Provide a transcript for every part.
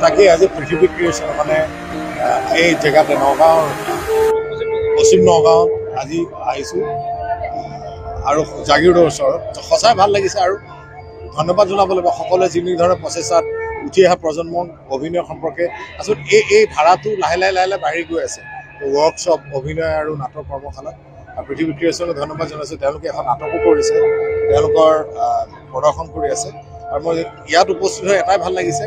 তাকেই আজি পৃথিৱী ক্ৰিয়েশ্যন মানে এই জেগাতে নগাঁৱৰ পশ্চিম নগাঁৱত আজি আহিছোঁ আৰু জাগিৰোডৰ ওচৰত সঁচাই ভাল লাগিছে আৰু ধন্যবাদ জনাব লাগিব সকলোৱে যিধৰণে প্ৰচেষ্টাত উঠি অহা প্ৰজন্মক অভিনয় সম্পৰ্কে আচলতে এই ধাৰাটো লাহে লাহে বাঢ়ি গৈ আছে ৱৰ্কশ্বপ অভিনয় আৰু নাটক কৰ্মশালা আৰু পৃথিৱী ক্ৰিয়েশ্যনক ধন্যবাদ জনাইছোঁ তেওঁলোকে এখন নাটকো কৰিছে তেওঁলোকৰ প্ৰদৰ্শন কৰি আছে আৰু মই ইয়াত উপস্থিত হৈ এটাই ভাল লাগিছে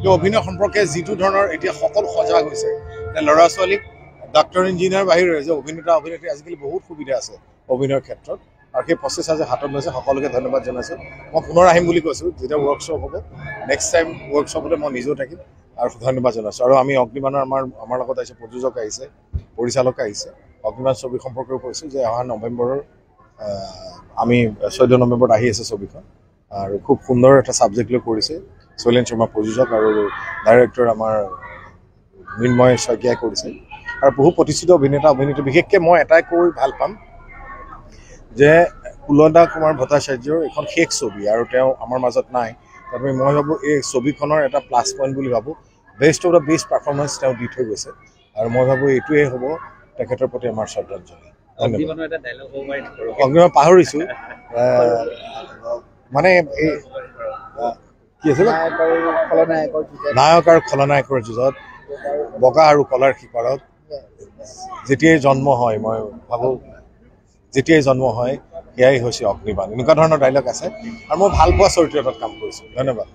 যে অভিনয় সম্পৰ্কে যিটো ধৰণৰ এতিয়া সকলো সজাগ হৈছে ল'ৰা ছোৱালীক ডাক্তৰ ইঞ্জিনিয়াৰ বাহিৰে যে অভিনেত্ৰী আজিকালি বহুত সুবিধা আছে অভিনয়ৰ ক্ষেত্ৰত আৰু সেই প্ৰচেষ্টা যে হাতত লৈছে সকলোকে ধন্যবাদ জনাইছোঁ মই পুনৰ আহিম বুলি কৈছোঁ যেতিয়া ৱৰ্কশ্বপ হ'ব নেক্সট টাইম ৱৰ্কশ্বপতে মই নিজেও থাকিম আৰু ধন্যবাদ জনাইছোঁ আৰু আমি অগ্নিবাণৰ আমাৰ লগত আহিছে প্ৰযোজক আহিছে পৰিচালক আহিছে অগ্নিবাণ ছবি সম্পৰ্কেও কৈছোঁ যে অহা নৱেম্বৰৰ আমি 14 নৱেম্বৰত আহি আছে ছবিখন আৰু খুব সুন্দৰ এটা ছাবজেক্ট লৈ কৰিছে শৈলেন শৰ্মা প্ৰযোজক আৰু ডাইৰেক্টৰ আমাৰ মৃন্ময় শইকীয়াই কৰিছে আৰু বহু প্ৰতিষ্ঠিত অভিনেত্ৰী বিশেষকৈ মই এটাই কৈ ভাল পাম যে কুলদা কুমাৰ ভট্টাচাৰ্যৰ এখন শেষ ছবি আৰু তেওঁ আমাৰ মাজত নাই তাৰবাবে মই ভাবোঁ এই ছবিখনৰ এটা প্লাছ পইণ্ট বুলি ভাবোঁ best of the best performance তেওঁ দি থৈ গৈছে আৰু মই ভাবোঁ এইটোৱে হ'ব তেখেতৰ প্ৰতি আমাৰ শ্ৰদ্ধাঞ্জলি অগ্নিবাণ পাহৰিছোঁ মানে এই কি আছিল নায়ক আৰু খলনায়কৰ যুঁজত বগা আৰু কলাৰ শিপাৰত যেতিয়াই জন্ম হয় মই ভাবোঁ যেতিয়াই জন্ম হয় সেয়াই হৈছে অগ্নিবাণ এনেকুৱা ধৰণৰ ডাইলগ আছে আৰু মই ভাল পোৱা চৰিত্ৰ এটাত কাম কৰিছোঁ ধন্যবাদ